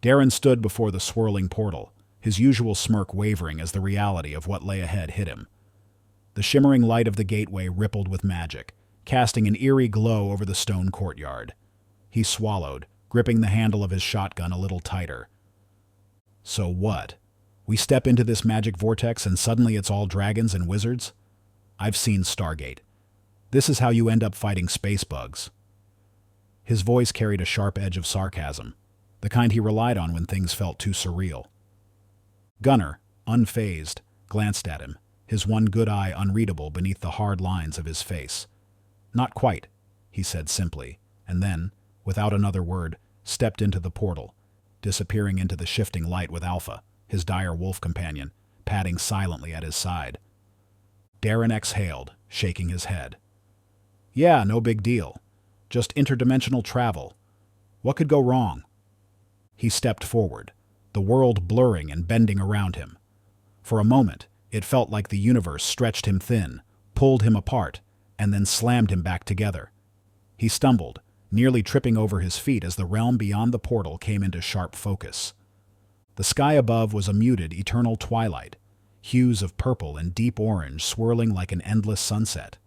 Derren stood before the swirling portal, his usual smirk wavering as the reality of what lay ahead hit him. The shimmering light of the gateway rippled with magic, casting an eerie glow over the stone courtyard. He swallowed, gripping the handle of his shotgun a little tighter. So what? We step into this magic vortex and suddenly it's all dragons and wizards? I've seen Stargate. This is how you end up fighting space bugs. His voice carried a sharp edge of sarcasm, the kind he relied on when things felt too surreal. Gunnar, unfazed, glanced at him, his one good eye unreadable beneath the hard lines of his face. "Not quite," he said simply, and then, without another word, stepped into the portal, disappearing into the shifting light with Alpha, his dire wolf companion, padding silently at his side. Derren exhaled, shaking his head. "Yeah, no big deal. Just interdimensional travel. What could go wrong?" He stepped forward, the world blurring and bending around him. For a moment, it felt like the universe stretched him thin, pulled him apart, and then slammed him back together. He stumbled, nearly tripping over his feet as the realm beyond the portal came into sharp focus. The sky above was a muted, eternal twilight, hues of purple and deep orange swirling like an endless sunset.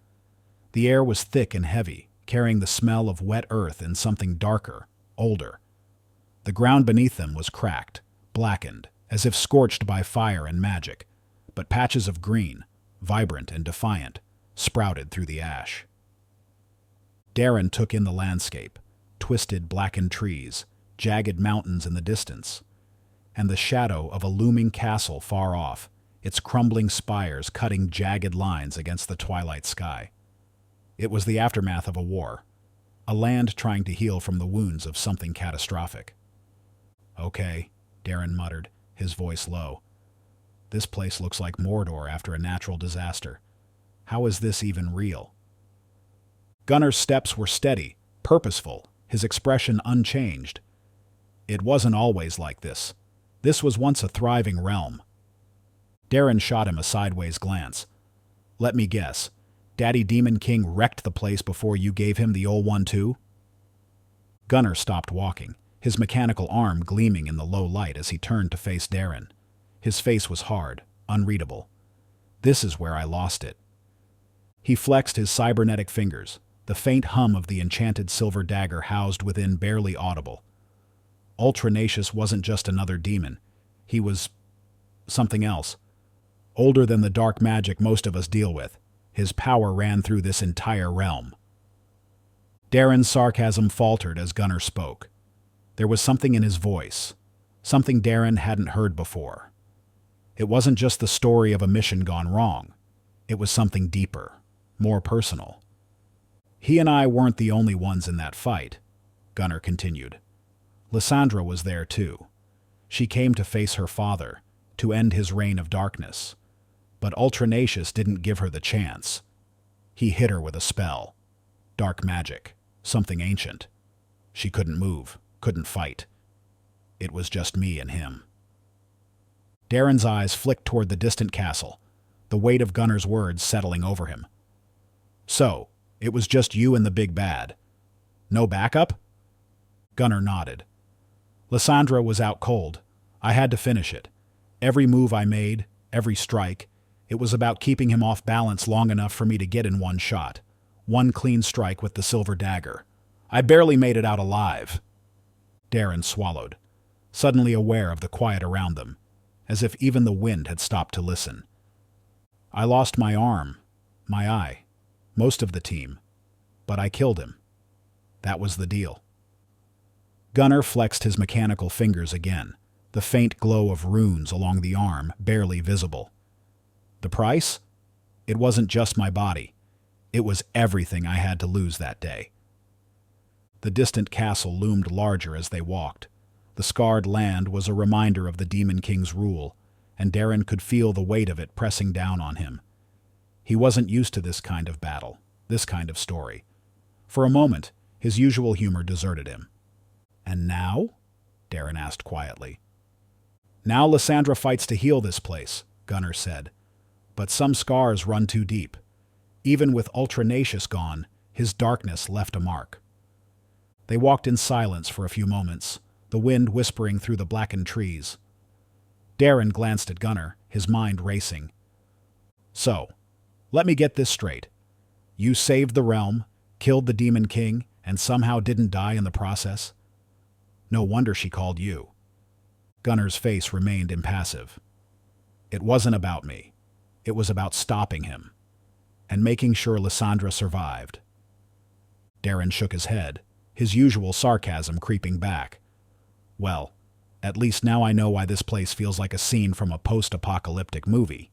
The air was thick and heavy, carrying the smell of wet earth and something darker, older. The ground beneath them was cracked, blackened, as if scorched by fire and magic, but patches of green, vibrant and defiant, sprouted through the ash. Derren took in the landscape, twisted blackened trees, jagged mountains in the distance, and the shadow of a looming castle far off, its crumbling spires cutting jagged lines against the twilight sky. It was the aftermath of a war, a land trying to heal from the wounds of something catastrophic. "Okay," Derren muttered, his voice low. "This place looks like Mordor after a natural disaster. How is this even real?" Gunnar's steps were steady, purposeful, his expression unchanged. It wasn't always like this. This was once a thriving realm. Derren shot him a sideways glance. "Let me guess. Daddy Demon King wrecked the place before you gave him the old one too?" Gunnar stopped walking, his mechanical arm gleaming in the low light as he turned to face Derren. His face was hard, unreadable. "This is where I lost it." He flexed his cybernetic fingers, the faint hum of the enchanted silver dagger housed within barely audible. Ultranacious wasn't just another demon. He was something else. Older than the dark magic most of us deal with. His power ran through this entire realm. Derren's sarcasm faltered as Gunnar spoke. There was something in his voice, something Derren hadn't heard before. It wasn't just the story of a mission gone wrong. It was something deeper, more personal. "He and I weren't the only ones in that fight," Gunnar continued. "Lissandra was there too. She came to face her father, to end his reign of darkness. But Ultranacious didn't give her the chance. He hit her with a spell. Dark magic, something ancient. She couldn't move, couldn't fight. It was just me and him." Derren's eyes flicked toward the distant castle, the weight of Gunnar's words settling over him. "So, it was just you and the big bad. No backup?" Gunnar nodded. "Lissandra was out cold. I had to finish it. Every move I made, every strike, it was about keeping him off balance long enough for me to get in one shot. One clean strike with the silver dagger. I barely made it out alive." Derren swallowed, suddenly aware of the quiet around them, as if even the wind had stopped to listen. "I lost my arm, my eye, most of the team, but I killed him. That was the deal." Gunnar flexed his mechanical fingers again, the faint glow of runes along the arm barely visible. "The price? It wasn't just my body. It was everything I had to lose that day." The distant castle loomed larger as they walked. The scarred land was a reminder of the Demon King's rule, and Derren could feel the weight of it pressing down on him. He wasn't used to this kind of battle, this kind of story. For a moment, his usual humor deserted him. "And now?" Derren asked quietly. "Now Lissandra fights to heal this place," Gunnar said. "But some scars run too deep. Even with Ultranacious gone, his darkness left a mark." They walked in silence for a few moments, the the wind whispering through the blackened trees. Derren glanced at Gunnar, his mind racing. So, let me get this straight. You saved the realm, killed the Demon King, and somehow didn't die in the process? No wonder she called you. Gunnar's face remained impassive. It wasn't about me. It was about stopping him, and making sure Lissandra survived. Derren shook his head, his usual sarcasm creeping back. Well, at least now I know why this place feels like a scene from a post-apocalyptic movie.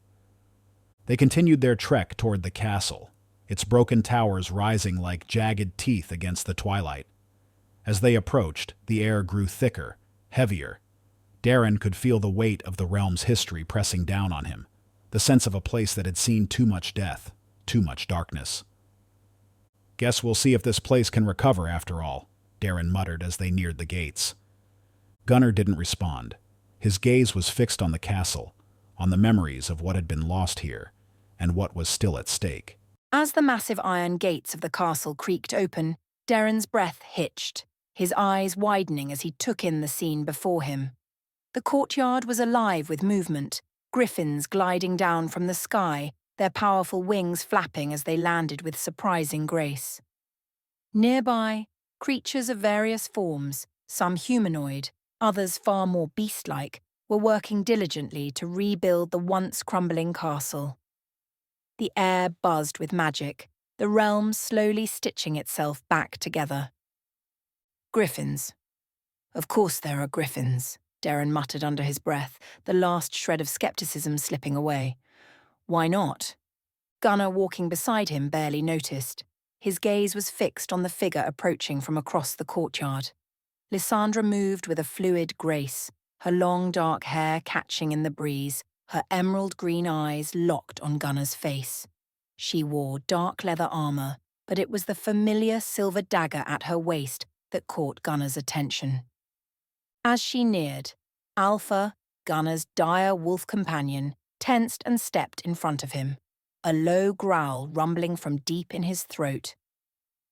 They continued their trek toward the castle, its broken towers rising like jagged teeth against the twilight. As they approached, the air grew thicker, heavier. Derren could feel the weight of the realm's history pressing down on him, the sense of a place that had seen too much death, too much darkness. Guess we'll see if this place can recover after all, Derren muttered as they neared the gates. Gunnar didn't respond. His gaze was fixed on the castle, on the memories of what had been lost here, and what was still at stake. As the massive iron gates of the castle creaked open, Derren's breath hitched, his eyes widening as he took in the scene before him. The courtyard was alive with movement, griffins gliding down from the sky, their powerful wings flapping as they landed with surprising grace. Nearby, creatures of various forms, some humanoid, others far more beast-like, were working diligently to rebuild the once crumbling castle. The air buzzed with magic, the realm slowly stitching itself back together. Griffins. Of course there are griffins, Derren muttered under his breath, the last shred of skepticism slipping away. Why not? Gunnar walking beside him barely noticed. His gaze was fixed on the figure approaching from across the courtyard. Lissandra moved with a fluid grace, her long dark hair catching in the breeze, her emerald green eyes locked on Gunnar's face. She wore dark leather armor, but it was the familiar silver dagger at her waist that caught Gunnar's attention. As she neared, Alpha, Gunnar's dire wolf companion, tensed and stepped in front of him, a low growl rumbling from deep in his throat.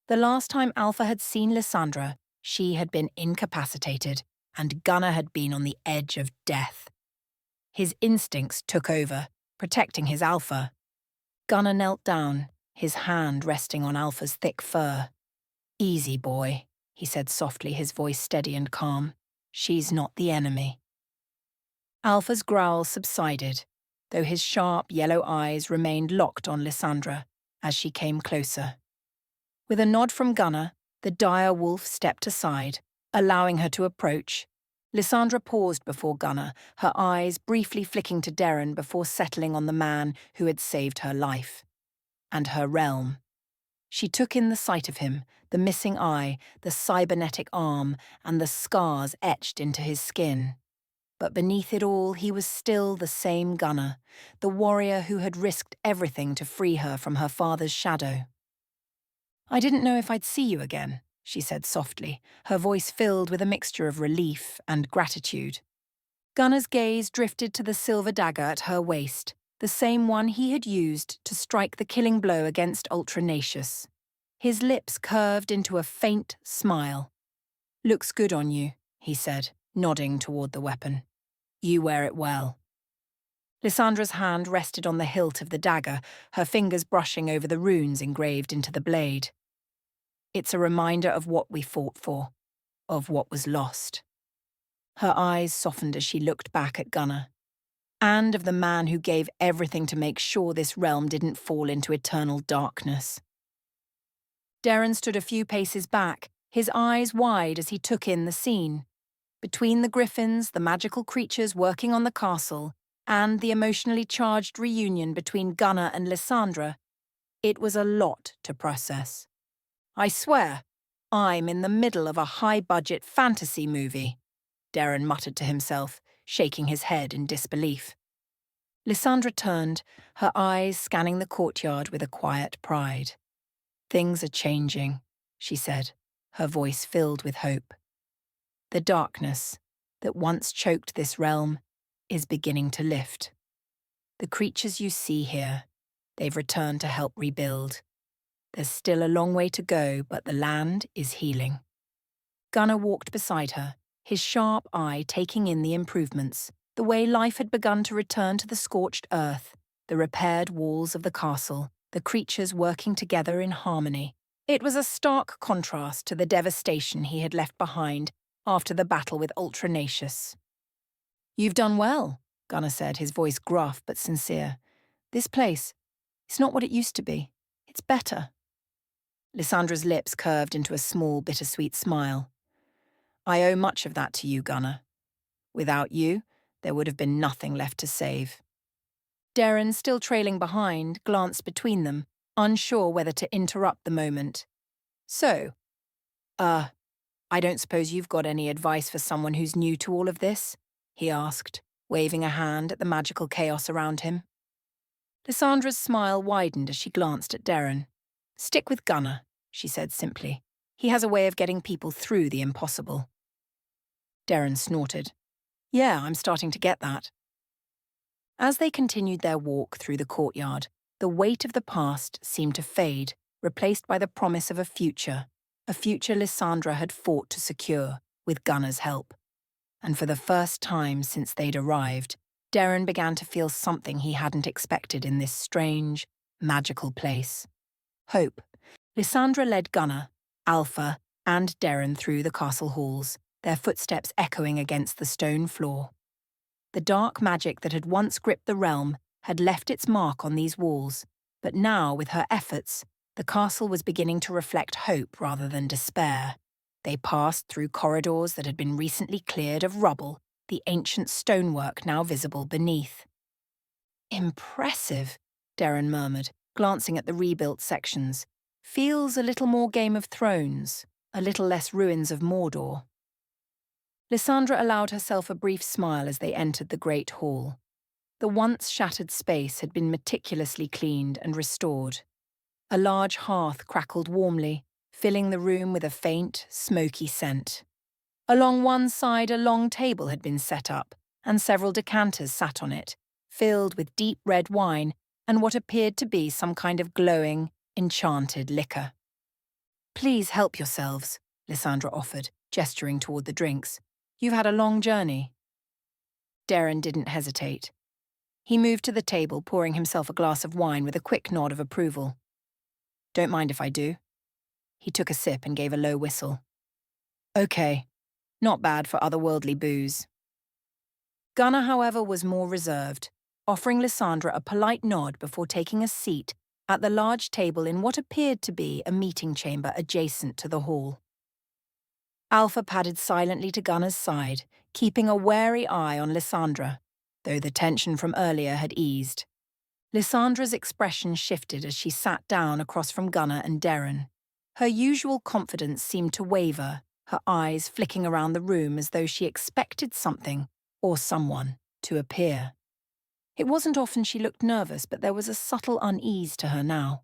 The last time Alpha had seen Lissandra, she had been incapacitated, and Gunnar had been on the edge of death. His instincts took over, protecting his Alpha. Gunnar knelt down, his hand resting on Alpha's thick fur. "Easy, boy," he said softly, his voice steady and calm. "She's not the enemy." Alpha's growl subsided, though his sharp yellow eyes remained locked on Lissandra as she came closer. With a nod from Gunnar, the dire wolf stepped aside, allowing her to approach. Lissandra paused before Gunnar, her eyes briefly flicking to Derren before settling on the man who had saved her life. And her realm. She took in the sight of him, the missing eye, the cybernetic arm, and the scars etched into his skin. But beneath it all, he was still the same Gunnar, the warrior who had risked everything to free her from her father's shadow. "I didn't know if I'd see you again," she said softly, her voice filled with a mixture of relief and gratitude. Gunnar's gaze drifted to the silver dagger at her waist, the same one he had used to strike the killing blow against Ultranacious. His lips curved into a faint smile. "Looks good on you," he said, nodding toward the weapon. "You wear it well." Lissandra's hand rested on the hilt of the dagger, her fingers brushing over the runes engraved into the blade. "It's a reminder of what we fought for, of what was lost." Her eyes softened as she looked back at Gunnar, and of the man who gave everything to make sure this realm didn't fall into eternal darkness. Derren stood a few paces back, his eyes wide as he took in the scene. Between the griffins, the magical creatures working on the castle, and the emotionally charged reunion between Gunnar and Lissandra, it was a lot to process. "I swear, I'm in the middle of a high-budget fantasy movie," Derren muttered to himself, shaking his head in disbelief. Lissandra turned, her eyes scanning the courtyard with a quiet pride. "Things are changing," she said, her voice filled with hope. "The darkness that once choked this realm is beginning to lift. The creatures you see here, they've returned to help rebuild. There's still a long way to go, but the land is healing." Gunnar walked beside her, his sharp eye taking in the improvements, the way life had begun to return to the scorched earth, the repaired walls of the castle, the creatures working together in harmony. It was a stark contrast to the devastation he had left behind after the battle with Ultranacious. "You've done well," Gunnar said, his voice gruff but sincere. "This place, it's not what it used to be. It's better." Lissandra's lips curved into a small, bittersweet smile. "I owe much of that to you, Gunnar. Without you, there would have been nothing left to save." Derren, still trailing behind, glanced between them, unsure whether to interrupt the moment. "So, I don't suppose you've got any advice for someone who's new to all of this?" he asked, waving a hand at the magical chaos around him. Lissandra's smile widened as she glanced at Derren. "Stick with Gunnar," she said simply. "He has a way of getting people through the impossible." Derren snorted. "Yeah, I'm starting to get that." As they continued their walk through the courtyard, the weight of the past seemed to fade, replaced by the promise of a future Lissandra had fought to secure, with Gunnar's help. And for the first time since they'd arrived, Derren began to feel something he hadn't expected in this strange, magical place. Hope. Lissandra led Gunnar, Alpha, and Derren through the castle halls, their footsteps echoing against the stone floor. The dark magic that had once gripped the realm had left its mark on these walls, but now, with her efforts, the castle was beginning to reflect hope rather than despair. They passed through corridors that had been recently cleared of rubble, the ancient stonework now visible beneath. "Impressive," Derren murmured, glancing at the rebuilt sections. "Feels a little more Game of Thrones, a little less Ruins of Mordor." Lissandra allowed herself a brief smile as they entered the great hall. The once shattered space had been meticulously cleaned and restored. A large hearth crackled warmly, filling the room with a faint, smoky scent. Along one side, a long table had been set up, and several decanters sat on it, filled with deep red wine and what appeared to be some kind of glowing, enchanted liquor. "Please help yourselves," Lissandra offered, gesturing toward the drinks. "You've had a long journey." Derren didn't hesitate. He moved to the table, pouring himself a glass of wine with a quick nod of approval. "Don't mind if I do." He took a sip and gave a low whistle. "Okay. Not bad for otherworldly booze." Gunnar, however, was more reserved, offering Lissandra a polite nod before taking a seat at the large table in what appeared to be a meeting chamber adjacent to the hall. Alpha padded silently to Gunnar's side, keeping a wary eye on Lissandra, though the tension from earlier had eased. Lissandra's expression shifted as she sat down across from Gunnar and Derren. Her usual confidence seemed to waver, her eyes flicking around the room as though she expected something, or someone, to appear. It wasn't often she looked nervous, but there was a subtle unease to her now.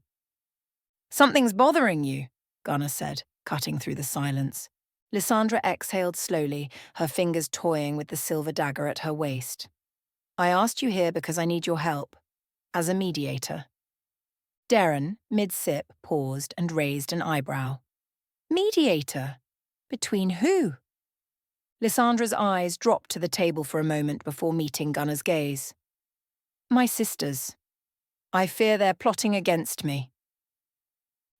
"Something's bothering you," Gunnar said, cutting through the silence. Lissandra exhaled slowly, her fingers toying with the silver dagger at her waist. "I asked you here because I need your help, as a mediator." Derren, mid-sip, paused and raised an eyebrow. "Mediator? Between who?" Lissandra's eyes dropped to the table for a moment before meeting Gunnar's gaze. "My sisters. I fear they're plotting against me."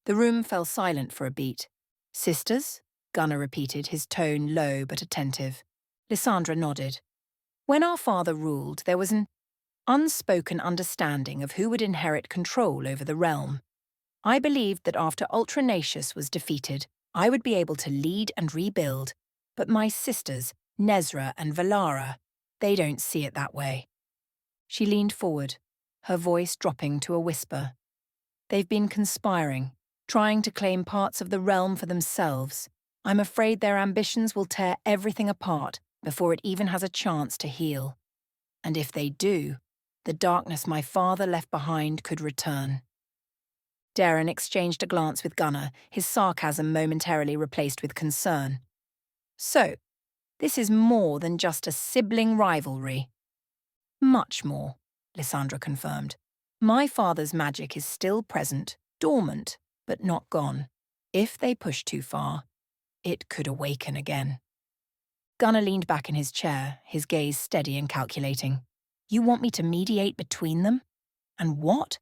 The room fell silent for a beat. "Sisters?" Gunnar repeated, his tone low but attentive. Lissandra nodded. "When our father ruled, there was an unspoken understanding of who would inherit control over the realm. I believed that after Ultranacious was defeated, I would be able to lead and rebuild, but my sisters, Nezra and Velara, they don't see it that way." She leaned forward, her voice dropping to a whisper. "They've been conspiring, trying to claim parts of the realm for themselves. I'm afraid their ambitions will tear everything apart before it even has a chance to heal. And if they do, the darkness my father left behind could return." Derren exchanged a glance with Gunnar, his sarcasm momentarily replaced with concern. "So, this is more than just a sibling rivalry." "Much more," Lissandra confirmed. "My father's magic is still present, dormant, but not gone. If they push too far, it could awaken again." Gunnar leaned back in his chair, his gaze steady and calculating. You want me to mediate between them? And what?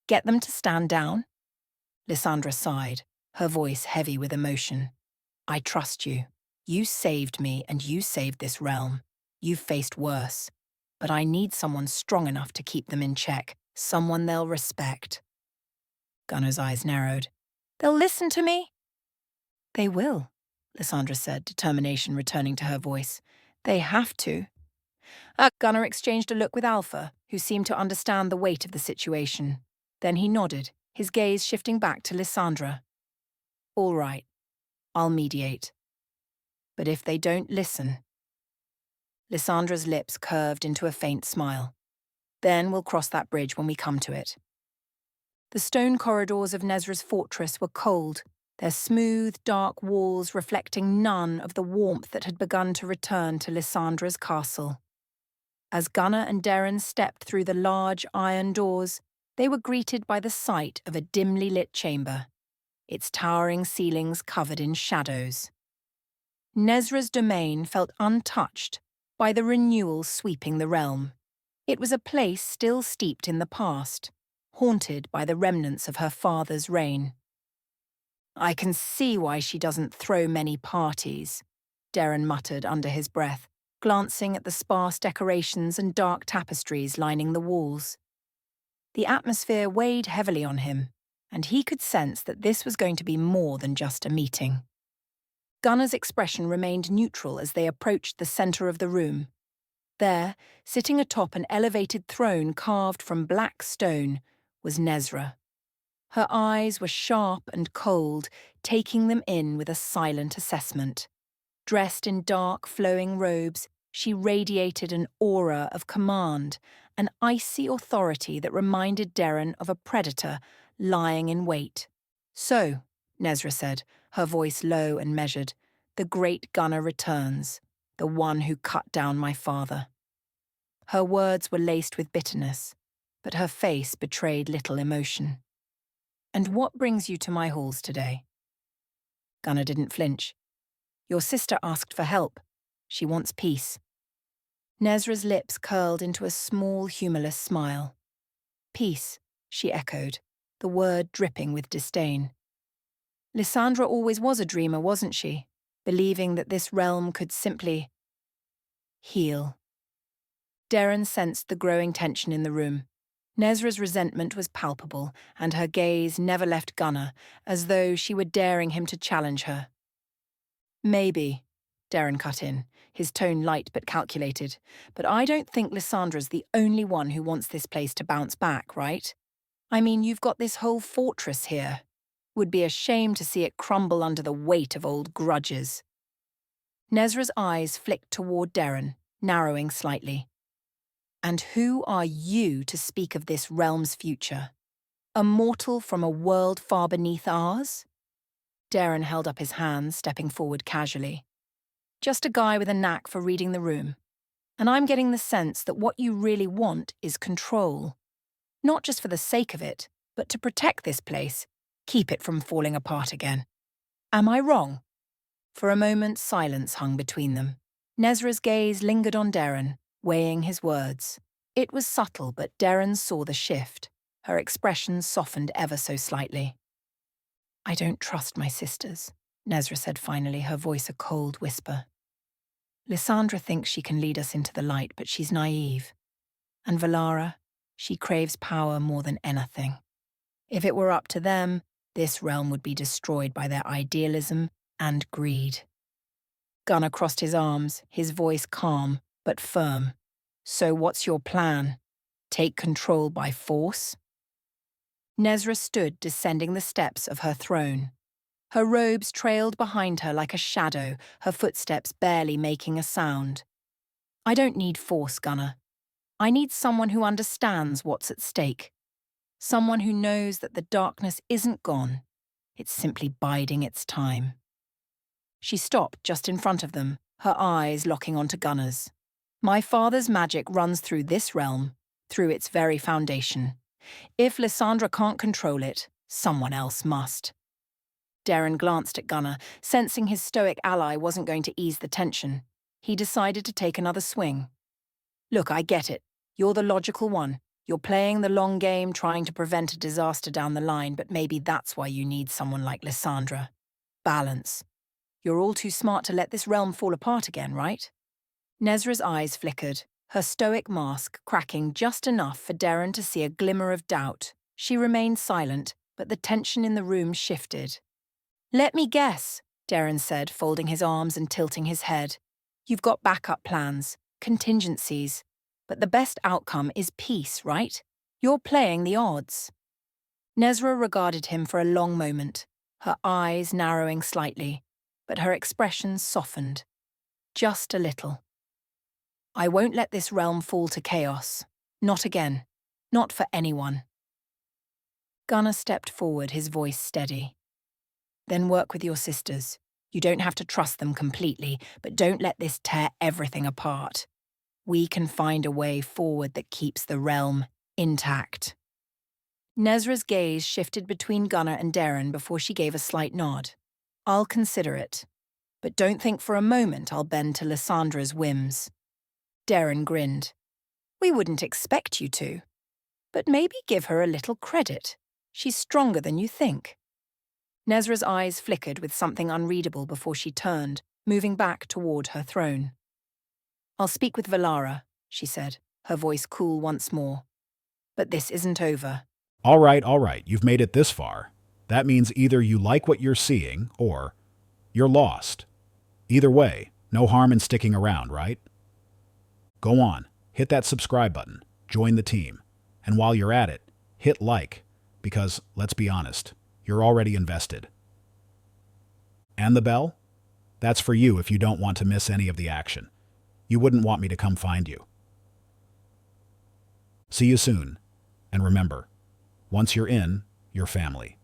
Get them to stand down? Lissandra sighed, her voice heavy with emotion. I trust you. You saved me and you saved this realm. You've faced worse. But I need someone strong enough to keep them in check, someone they'll respect. Gunnar's eyes narrowed. They'll listen to me? They will, Lissandra said, determination returning to her voice. They have to. Gunnar exchanged a look with Alpha, who seemed to understand the weight of the situation. Then he nodded, his gaze shifting back to Lissandra. All right, I'll mediate. But if they don't listen... Lissandra's lips curved into a faint smile. Then we'll cross that bridge when we come to it. The stone corridors of Nezra's fortress were cold, their smooth, dark walls reflecting none of the warmth that had begun to return to Lissandra's castle. As Gunnar and Derren stepped through the large iron doors, they were greeted by the sight of a dimly lit chamber, its towering ceilings covered in shadows. Nezra's domain felt untouched by the renewal sweeping the realm. It was a place still steeped in the past, haunted by the remnants of her father's reign. I can see why she doesn't throw many parties, Derren muttered under his breath, glancing at the sparse decorations and dark tapestries lining the walls. The atmosphere weighed heavily on him, and he could sense that this was going to be more than just a meeting. Gunnar's expression remained neutral as they approached the centre of the room. There, sitting atop an elevated throne carved from black stone, was Nezra. Her eyes were sharp and cold, taking them in with a silent assessment. Dressed in dark, flowing robes, she radiated an aura of command, an icy authority that reminded Derren of a predator lying in wait. So, Nezra said, her voice low and measured, the great Gunnar returns, the one who cut down my father. Her words were laced with bitterness, but her face betrayed little emotion. And what brings you to my halls today? Gunnar didn't flinch. Your sister asked for help. She wants peace. Nezra's lips curled into a small, humorless smile. Peace, she echoed, the word dripping with disdain. Lissandra always was a dreamer, wasn't she? Believing that this realm could simply... heal. Derren sensed the growing tension in the room. Nezra's resentment was palpable, and her gaze never left Gunnar, as though she were daring him to challenge her. Maybe, Derren cut in, his tone light but calculated, but I don't think Lissandra's the only one who wants this place to bounce back, right? I mean, you've got this whole fortress here. Would be a shame to see it crumble under the weight of old grudges. Nezra's eyes flicked toward Derren, narrowing slightly. And who are you to speak of this realm's future? A mortal from a world far beneath ours? Derren held up his hands, stepping forward casually. Just a guy with a knack for reading the room. And I'm getting the sense that what you really want is control. Not just for the sake of it, but to protect this place, keep it from falling apart again. Am I wrong? For a moment, silence hung between them. Nezra's gaze lingered on Derren, weighing his words. It was subtle, but Derren saw the shift. Her expression softened ever so slightly. I don't trust my sisters, Nezra said finally, her voice a cold whisper. Lissandra thinks she can lead us into the light, but she's naive. And Velara, she craves power more than anything. If it were up to them, this realm would be destroyed by their idealism and greed. Gunnar crossed his arms, his voice calm but firm. So what's your plan? Take control by force? Nezra stood descending the steps of her throne. Her robes trailed behind her like a shadow, her footsteps barely making a sound. I don't need force, Gunnar. I need someone who understands what's at stake. Someone who knows that the darkness isn't gone. It's simply biding its time. She stopped just in front of them, her eyes locking onto Gunnar's. My father's magic runs through this realm, through its very foundation. If Lissandra can't control it, someone else must. Derren glanced at Gunnar, sensing his stoic ally wasn't going to ease the tension. He decided to take another swing. Look, I get it. You're the logical one. You're playing the long game, trying to prevent a disaster down the line, but maybe that's why you need someone like Lissandra. Balance. You're all too smart to let this realm fall apart again, right? Nezra's eyes flickered, her stoic mask cracking just enough for Derren to see a glimmer of doubt. She remained silent, but the tension in the room shifted. Let me guess, Derren said, folding his arms and tilting his head. You've got backup plans, contingencies, but the best outcome is peace, right? You're playing the odds. Nezra regarded him for a long moment, her eyes narrowing slightly, but her expression softened. Just a little. I won't let this realm fall to chaos. Not again. Not for anyone. Gunnar stepped forward, his voice steady. Then work with your sisters. You don't have to trust them completely, but don't let this tear everything apart. We can find a way forward that keeps the realm intact. Nezra's gaze shifted between Gunnar and Derren before she gave a slight nod. I'll consider it. But don't think for a moment I'll bend to Lissandra's whims. Derren grinned. We wouldn't expect you to. But maybe give her a little credit. She's stronger than you think. Nezra's eyes flickered with something unreadable before she turned, moving back toward her throne. I'll speak with Velara, she said, her voice cool once more. But this isn't over. All right, you've made it this far. That means either you like what you're seeing, or you're lost. Either way, no harm in sticking around, right? Go on, hit that subscribe button, join the team, and while you're at it, hit like, because, let's be honest, you're already invested. And the bell? That's for you if you don't want to miss any of the action. You wouldn't want me to come find you. See you soon, and remember, once you're in, you're family.